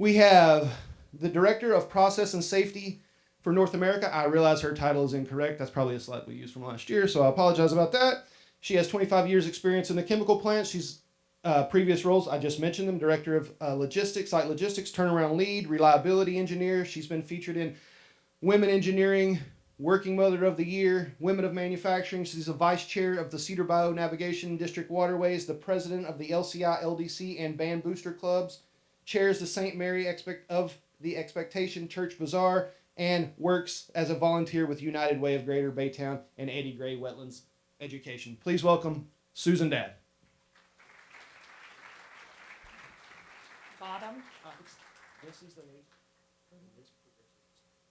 We have the Director of Process and Safety for North America. I realize her title is incorrect. That's probably a slide we used from last year, so I apologize about that. She has 25 years experience in the chemical plant. She's previous roles, I just mentioned them, Director of Logistics, Site Logistics, Turnaround Lead, Reliability Engineer. She's been featured in Women Engineering, Working Mother of the Year, Women of Manufacturing. She's a Vice Chair of the Cedar Bayou Navigation District Waterways, the President of the LCI, LDC, and Band Booster Clubs, chairs the St. Mary of the Expectation Church Bazaar, and works as a volunteer with United Way of Greater Baytown and Eddie Gray Wetlands Education. Please welcome Susan Dad. Bottom. This is the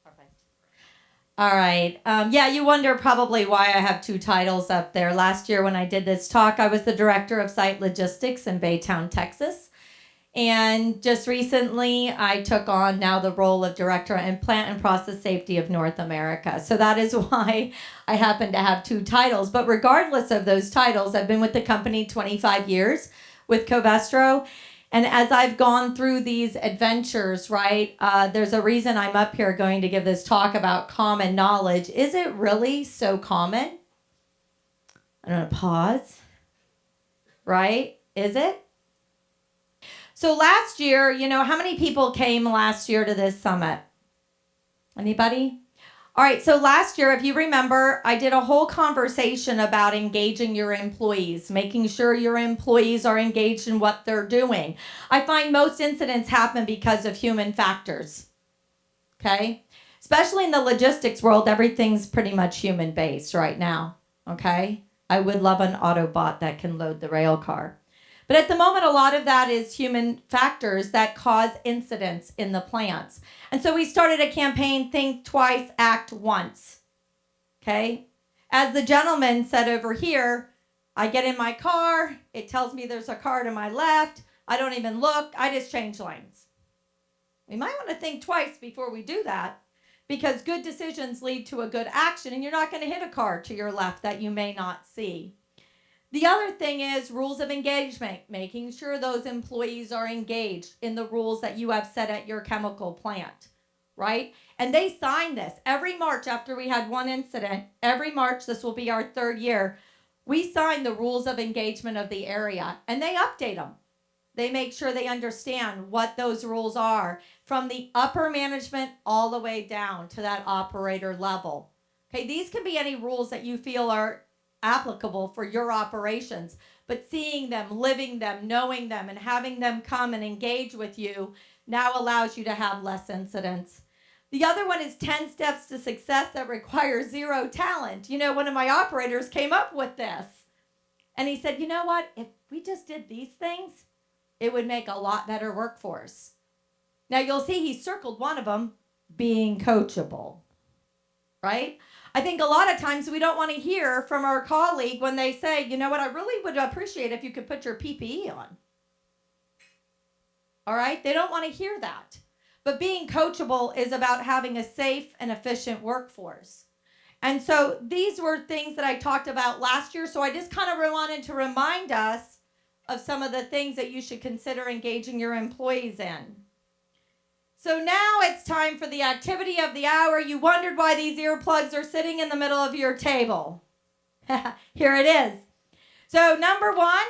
Perfect. All right. Yeah, you wonder probably why I have two titles up there. Last year when I did this talk, I was the Director of Site Logistics in Baytown, Texas. And just recently, I took on now the role of Director in Plant and Process Safety of North America. So that is why I happen to have two titles. But regardless of those titles, I've been with the company 25 years with Covestro. And as I've gone through these adventures, right, there's a reason I'm up here going to give this talk about common knowledge. Is it really so common? I'm going to pause. Right? Is it? So last year, how many people came last year to this summit? Anybody? All right, so last year, if you remember, I did a whole conversation about engaging your employees, making sure your employees are engaged in what they're doing. I find most incidents happen because of human factors, okay? Especially in the logistics world, everything's pretty much human-based right now, okay? I would love an Autobot that can load the rail car. But at the moment, a lot of that is human factors that cause incidents in the plants. And so we started a campaign, Think Twice, Act Once. Okay? As the gentleman said over here, I get in my car, it tells me there's a car to my left, I don't even look, I just change lanes. We might want to think twice before we do that, because good decisions lead to a good action, and you're not going to hit a car to your left that you may not see. The other thing is rules of engagement, making sure those employees are engaged in the rules that you have set at your chemical plant, right? And they sign this. Every March after we had one incident, every March, this will be our third year, we sign the rules of engagement of the area, and they update them. They make sure they understand what those rules are from the upper management all the way down to that operator level. Okay, these can be any rules that you feel are applicable for your operations, but seeing them, living them, knowing them, and having them come and engage with you now allows you to have less incidents. The other one is 10 steps to success that require zero talent. One of my operators came up with this, and he said, you know what, if we just did these things, it would make a lot better workforce. Now you'll see he circled one of them, being coachable, right? I think a lot of times we don't want to hear from our colleague when they say, you know what, I really would appreciate if you could put your PPE on. All right? They don't want to hear that. But being coachable is about having a safe and efficient workforce. And so these were things that I talked about last year. So I just kind of wanted to remind us of some of the things that you should consider engaging your employees in. So now it's time for the activity of the hour. You wondered why these earplugs are sitting in the middle of your table. Here it is. So number one,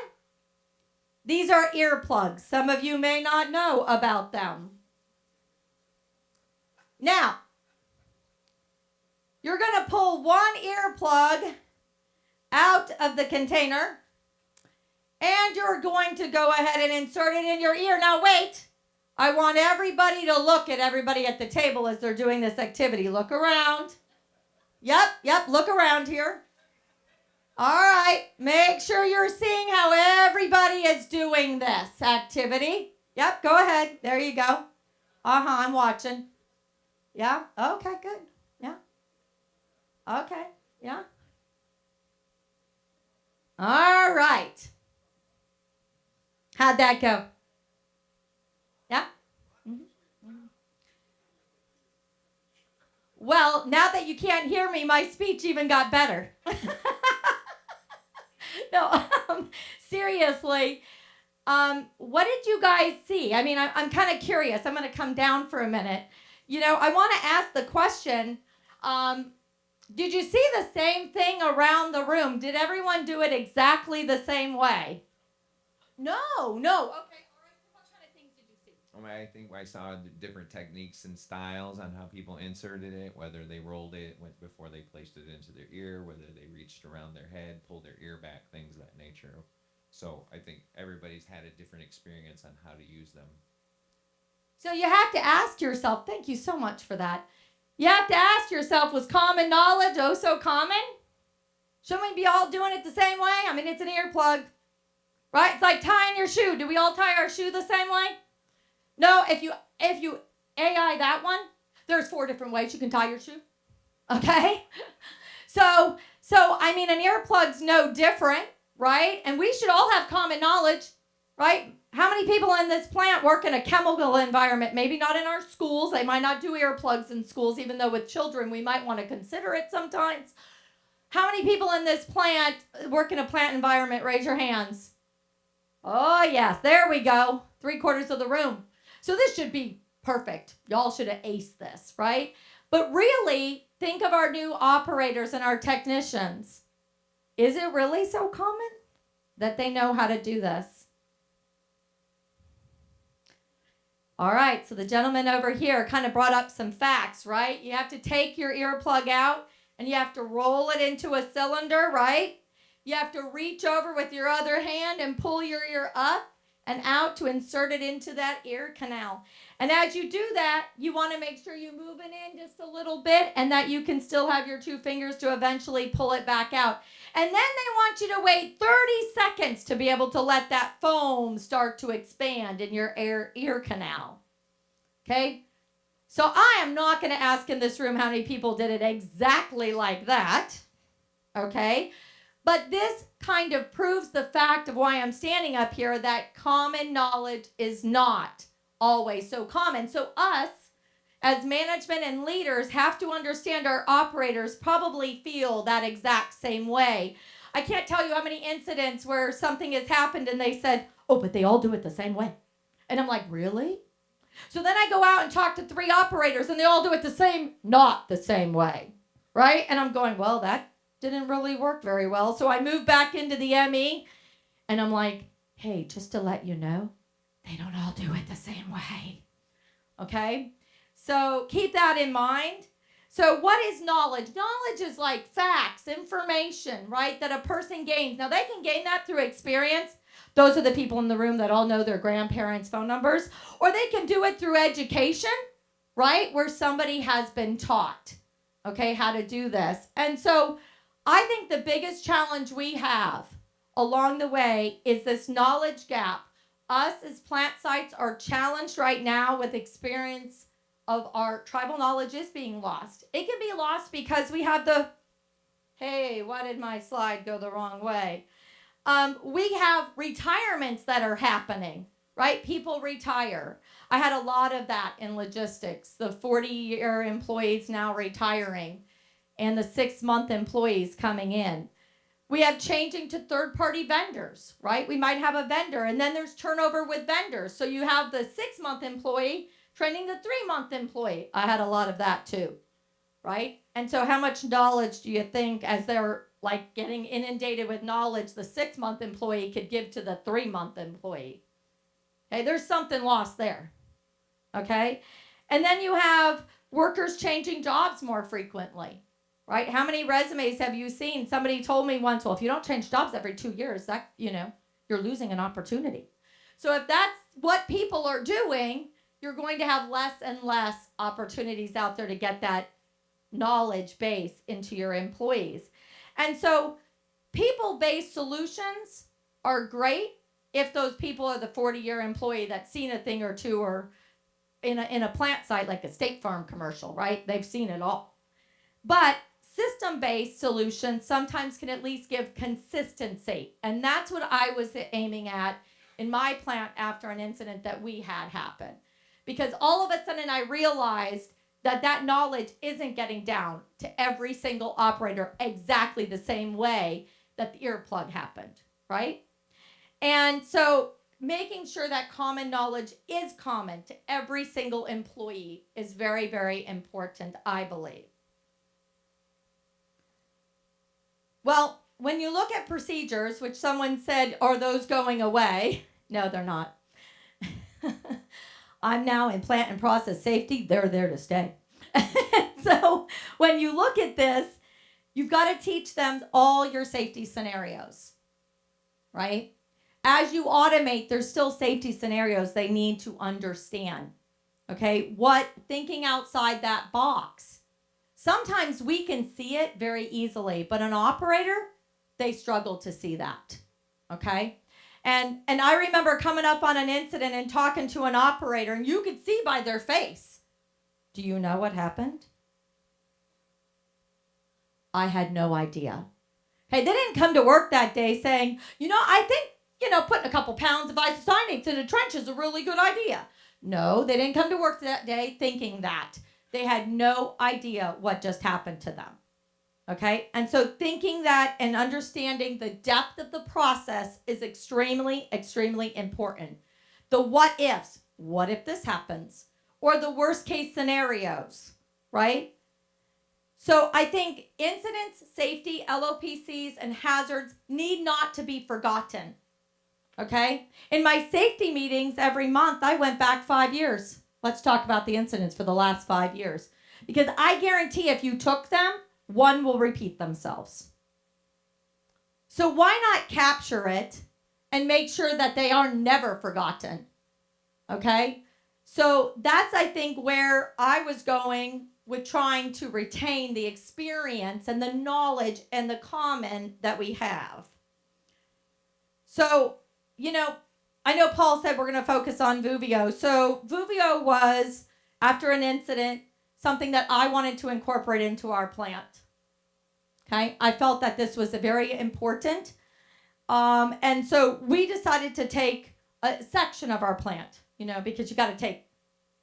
these are earplugs. Some of you may not know about them. Now, you're going to pull one earplug out of the container, and you're going to go ahead and insert it in your ear. Now wait. I want everybody to look at everybody at the table as they're doing this activity. Look around. Yep, look around here. All right, make sure you're seeing how everybody is doing this activity. Yep, go ahead. There you go. I'm watching. Yeah, okay, good. Yeah. Okay, yeah. All right. How'd that go? Yeah? Mm-hmm. Well, now that you can't hear me, my speech even got better. No, seriously, What did you guys see? I mean, I'm kind of curious. I'm going to come down for a minute. You know, I want to ask the question, did you see the same thing around the room? Did everyone do it exactly the same way? No. Okay, all right. So what kind of things did you see? I think I saw different techniques and styles on how people inserted it, whether they rolled it before they placed it into their ear, whether they reached around their head, pulled their ear back, things of that nature. So I think everybody's had a different experience on how to use them. So you have to ask yourself, thank you so much for that. You have to ask yourself, was common knowledge oh so common? Shouldn't we be all doing it the same way? I mean, it's an earplug, right? It's like tying your shoe. Do we all tie our shoe the same way? No, if you AI that one, there's 4 different ways you can tie your shoe. Okay? So I mean, an earplug's no different, right? And we should all have common knowledge, right? How many people in this plant work in a chemical environment? Maybe not in our schools. They might not do earplugs in schools, even though with children we might want to consider it sometimes. How many people in this plant work in a plant environment? Raise your hands. Oh, yes. There we go. 3/4 of the room. So this should be perfect. Y'all should have aced this, right? But really, think of our new operators and our technicians. Is it really so common that they know how to do this? All right, so the gentleman over here kind of brought up some facts, right? You have to take your earplug out and you have to roll it into a cylinder, right? You have to reach over with your other hand and pull your ear up and out to insert it into that ear canal. And as you do that, you want to make sure you move it in just a little bit and that you can still have your 2 fingers to eventually pull it back out. And then they want you to wait 30 seconds to be able to let that foam start to expand in your ear canal. Okay? So I am not going to ask in this room how many people did it exactly like that. Okay? But this kind of proves the fact of why I'm standing up here, that common knowledge is not always so common. So us, as management and leaders, have to understand our operators probably feel that exact same way. I can't tell you how many incidents where something has happened and they said, oh, but they all do it the same way. And I'm like, really? So then I go out and talk to 3 operators and they all do it not the same way, right? And I'm going, well, that didn't really work very well. So I moved back into the ME and I'm like, hey, just to let you know, they don't all do it the same way. Okay? So keep that in mind. So what is knowledge? Knowledge is like facts, information, right, that a person gains. Now they can gain that through experience. Those are the people in the room that all know their grandparents' phone numbers. Or they can do it through education, right, where somebody has been taught, okay, how to do this. And so I think the biggest challenge we have along the way is this knowledge gap. Us as plant sites are challenged right now with experience of our tribal knowledge is being lost. It can be lost because we have hey, why did my slide go the wrong way? We have retirements that are happening, right? People retire. I had a lot of that in logistics. The 40-year employees now retiring and the 6-month employees coming in. We have changing to third-party vendors, right? We might have a vendor, and then there's turnover with vendors. So you have the 6-month employee training the 3-month employee. I had a lot of that too, right? And so how much knowledge do you think, as they're like getting inundated with knowledge, the 6-month employee could give to the 3-month employee? Okay, there's something lost there, okay? And then you have workers changing jobs more frequently. Right? How many resumes have you seen? Somebody told me once, well, if you don't change jobs every 2 years, that, you're losing an opportunity. So if that's what people are doing, you're going to have less and less opportunities out there to get that knowledge base into your employees. And so people-based solutions are great if those people are the 40-year employee that's seen a thing or two, or in a plant site like a State Farm commercial, right? They've seen it all. But system-based solutions sometimes can at least give consistency. And that's what I was aiming at in my plant after an incident that we had happen. Because all of a sudden I realized that knowledge isn't getting down to every single operator exactly the same way that the earplug happened, right? And so making sure that common knowledge is common to every single employee is very, very important, I believe. Well, when you look at procedures, which someone said, are those going away? No, they're not. I'm now in plant and process safety. They're there to stay. So when you look at this, you've got to teach them all your safety scenarios, right? As you automate, there's still safety scenarios they need to understand. Okay, thinking outside that box. Sometimes we can see it very easily, but an operator, they struggle to see that. Okay? And I remember coming up on an incident and talking to an operator, and you could see by their face. Do you know what happened? I had no idea. Hey, they didn't come to work that day saying, I think, putting a couple pounds of isocyanates in a trench is a really good idea. No, they didn't come to work that day thinking that. They had no idea what just happened to them. Okay? And so thinking that and understanding the depth of the process is extremely, extremely important. The what ifs. What if this happens? Or the worst case scenarios, right? So I think incidents, safety, LOPCs, and hazards need not to be forgotten. Okay? In my safety meetings every month, I went back 5 years. Let's talk about the incidents for the last 5 years. Because I guarantee if you took them, one will repeat themselves. So why not capture it and make sure that they are never forgotten? Okay? So that's, I think, where I was going with trying to retain the experience and the knowledge and the common that we have. So, I know Paul said we're going to focus on Vuvio. So Vuvio was, after an incident, something that I wanted to incorporate into our plant. Okay, I felt that this was very important. And so we decided to take a section of our plant, because you got to take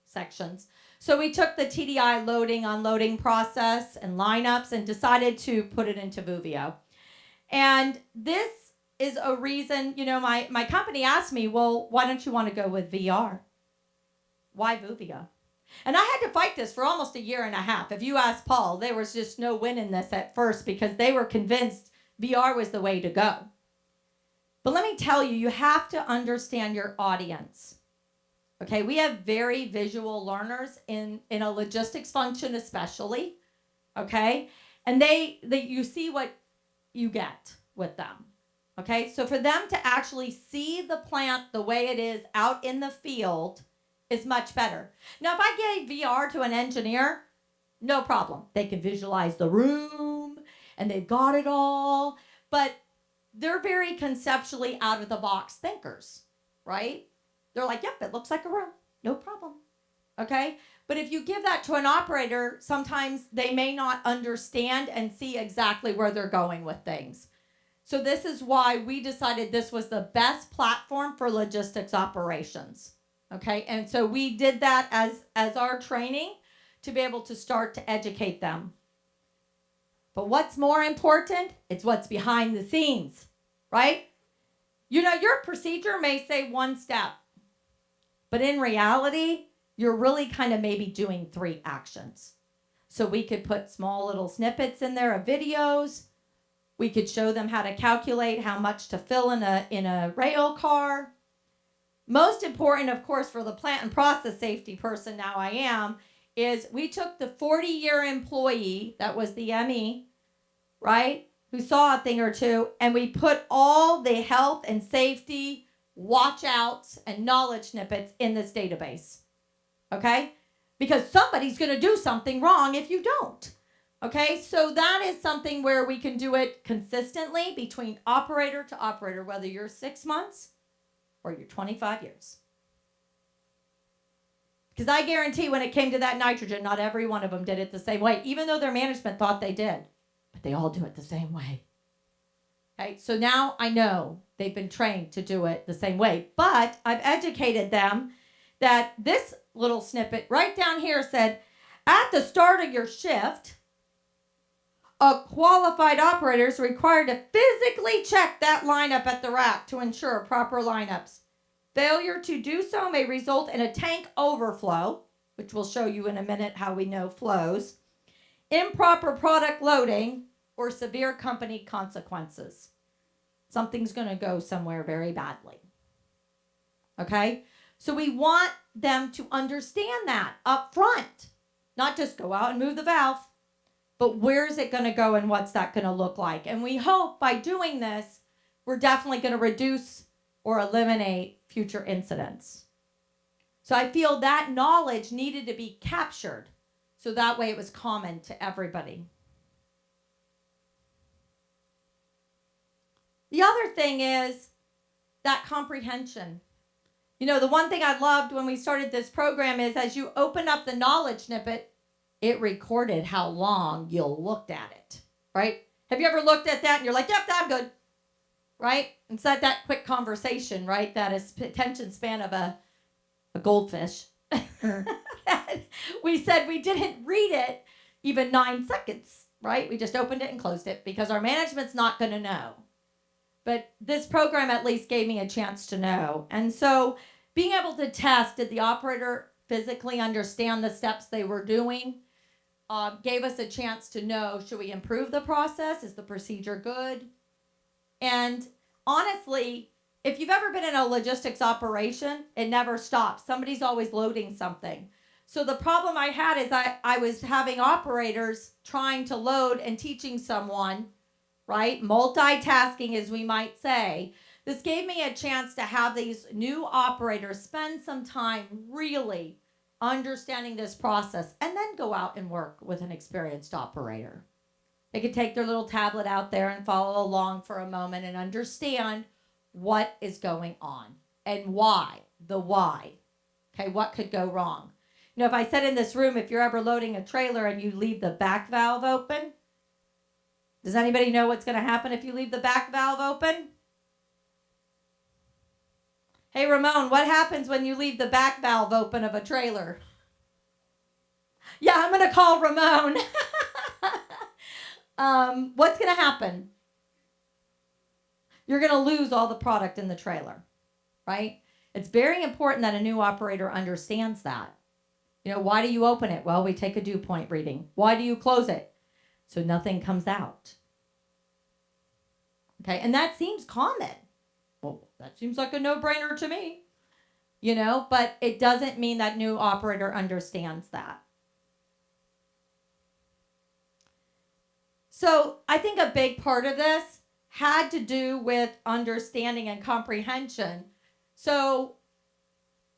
sections. So we took the TDI loading, unloading process and lineups and decided to put it into Vuvio. And this is a reason, my company asked me, well, why don't you want to go with VR? Why Vuvio? And I had to fight this for almost 1.5 years. If you ask Paul, there was just no win in this at first because they were convinced VR was the way to go. But let me tell you, you have to understand your audience. Okay, we have very visual learners in a logistics function especially, okay? And you see what you get with them, okay? So for them to actually see the plant the way it is out in the field is much better. Now, if I gave VR to an engineer, no problem. They can visualize the room, and they've got it all, but they're very conceptually out-of-the-box thinkers, right? They're like, yep, it looks like a room. No problem. Okay? But if you give that to an operator, sometimes they may not understand and see exactly where they're going with things. So this is why we decided this was the best platform for logistics operations. Okay? And so we did that as our training to be able to start to educate them. But what's more important? It's what's behind the scenes, right? Your procedure may say one step. But in reality, you're really kind of maybe doing 3 actions. So we could put small little snippets in there of videos. We could show them how to calculate how much to fill in a rail car. Most important, of course, for the plant and process safety person now I am, is we took the 40-year employee, that was the ME, right, who saw a thing or two, and we put all the health and safety watch outs and knowledge snippets in this database, okay? Because somebody's going to do something wrong if you don't, okay? So that is something where we can do it consistently between operator to operator, whether you're 6 months or you're 25 years. Because I guarantee when it came to that nitrogen, not every one of them did it the same way, even though their management thought they did, but they all do it the same way. Okay, so now I know they've been trained to do it the same way, but I've educated them that this little snippet right down here said, at the start of your shift, a qualified operator is required to physically check that lineup at the rack to ensure proper lineups. Failure to do so may result in a tank overflow, which we'll show you in a minute how we know flows, improper product loading, or severe company consequences. Something's going to go somewhere very badly. Okay? So we want them to understand that up front, not just go out and move the valve, but where's it going to go and what's that going to look like? And we hope by doing this, we're definitely going to reduce or eliminate future incidents. So I feel that knowledge needed to be captured so that way it was common to everybody. The other thing is that comprehension. You know, the one thing I loved when we started this program is as you open up the knowledge snippet, it recorded how long you looked at it, right? Have you ever looked at that and you're like, yep, I'm good, right? It's like that quick conversation, right? That is attention span of a goldfish. We said we didn't read it even 9 seconds, right? We just opened it and closed it because our management's not going to know. But this program at least gave me a chance to know. And so being able to test, did the operator physically understand the steps they were doing? Gave us a chance to know, should we improve the process? Is the procedure good? And honestly, if you've ever been in a logistics operation, it never stops. Somebody's always loading something. So the problem I had is I was having operators trying to load and teaching someone, right? Multitasking, as we might say. This gave me a chance to have these new operators spend some time really understanding this process and then go out and work with an experienced operator. They could take their little tablet out there and follow along for a moment and understand what is going on and why, the why. Okay, what could go wrong? You know, if I said in this room, if you're ever loading a trailer and you leave the back valve open, does anybody know what's going to happen if you leave the back valve open? Hey, Ramon, what happens when you leave the back valve open of a trailer? Yeah, I'm going to call Ramon. What's going to happen? You're going to lose all the product in the trailer, right? It's very important that a new operator understands that. You know, why do you open it? Well, we take a dew point reading. Why do you close it? So nothing comes out. Okay, and that seems common. Well, that seems like a no-brainer to me. You know, but it doesn't mean that new operator understands that. So I think a big part of this had to do with understanding and comprehension. So,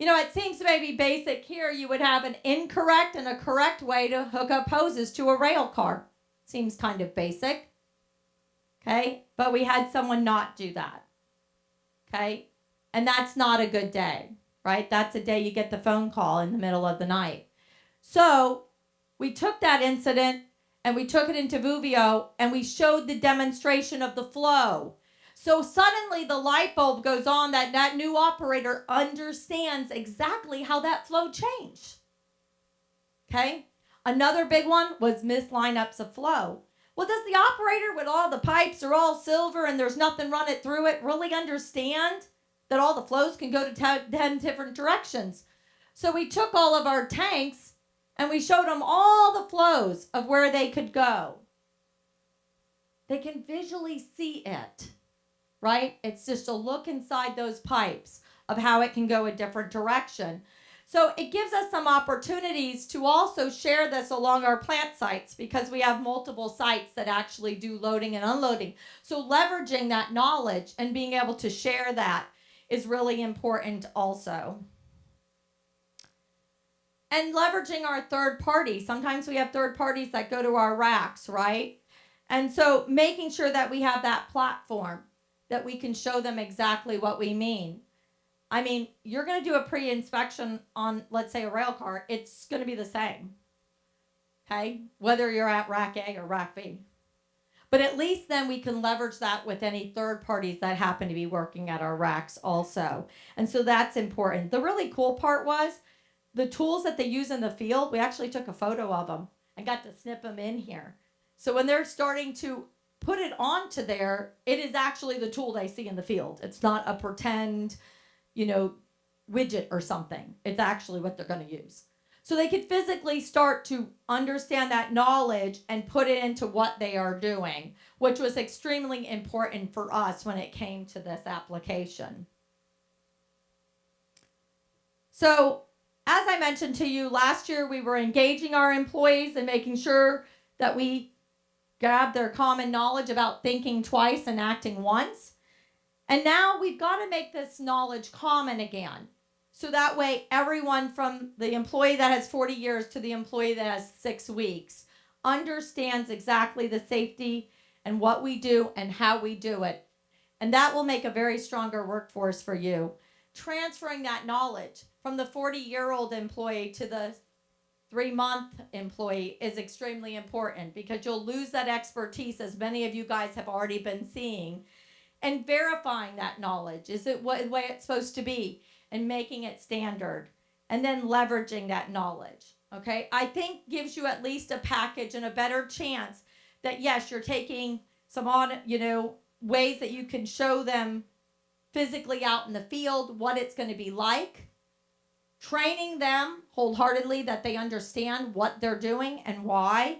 you know, it seems maybe basic here. You would have an incorrect and a correct way to hook up hoses to a rail car. Seems kind of basic. Okay, but we had someone not do that. Okay, and that's not a good day, right? That's a day you get the phone call in the middle of the night. So we took that incident and we took it into Vuvio and we showed the demonstration of the flow. So suddenly the light bulb goes on that that new operator understands exactly how that flow changed. Okay, another big one was mislineups of flow. Well, does the operator with all the pipes are all silver and there's nothing running through it really understand that all the flows can go to 10 different directions? So we took all of our tanks and we showed them all the flows of where they could go. They can visually see it, right? It's just a look inside those pipes of how it can go a different direction. So it gives us some opportunities to also share this along our plant sites because we have multiple sites that actually do loading and unloading. So leveraging that knowledge and being able to share that is really important also. And leveraging our third party. Sometimes we have third parties that go to our racks, right? And so making sure that we have that platform that we can show them exactly what we mean. I mean, you're going to do a pre-inspection on, let's say, a rail car. It's going to be the same, okay? Whether you're at rack A or rack B. But at least then we can leverage that with any third parties that happen to be working at our racks also. And so that's important. The really cool part was the tools that they use in the field, we actually took a photo of them and got to snip them in here. So when they're starting to put it onto there, it is actually the tool they see in the field. It's not a pretend, you know, widget or something. It's actually what they're going to use. So they could physically start to understand that knowledge and put it into what they are doing, which was extremely important for us when it came to this application. So, as I mentioned to you, last year we were engaging our employees and making sure that we grab their common knowledge about thinking twice and acting once. And now we've got to make this knowledge common again. So that way everyone from the employee that has 40 years to the employee that has 6 weeks understands exactly the safety and what we do and how we do it. And that will make a very stronger workforce for you. Transferring that knowledge from the 40-year-old employee to the 3-month employee is extremely important because you'll lose that expertise, as many of you guys have already been seeing, and verifying that knowledge. Is it the way it's supposed to be? And making it standard, and then leveraging that knowledge. Okay, I think gives you at least a package and a better chance that yes, you're taking some ways that you can show them physically out in the field what it's going to be like, training them wholeheartedly that they understand what they're doing and why.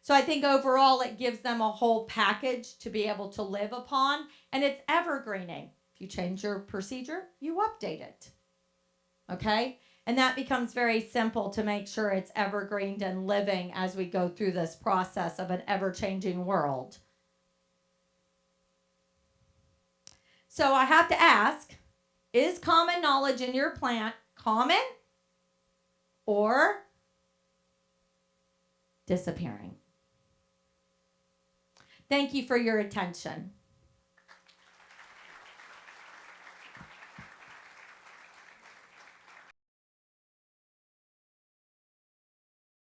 So I think overall it gives them a whole package to be able to live upon, and it's evergreening. If you change your procedure, you update it. Okay? And that becomes very simple to make sure it's evergreened and living as we go through this process of an ever-changing world. So I have to ask, is common knowledge in your plant common or disappearing? Thank you for your attention.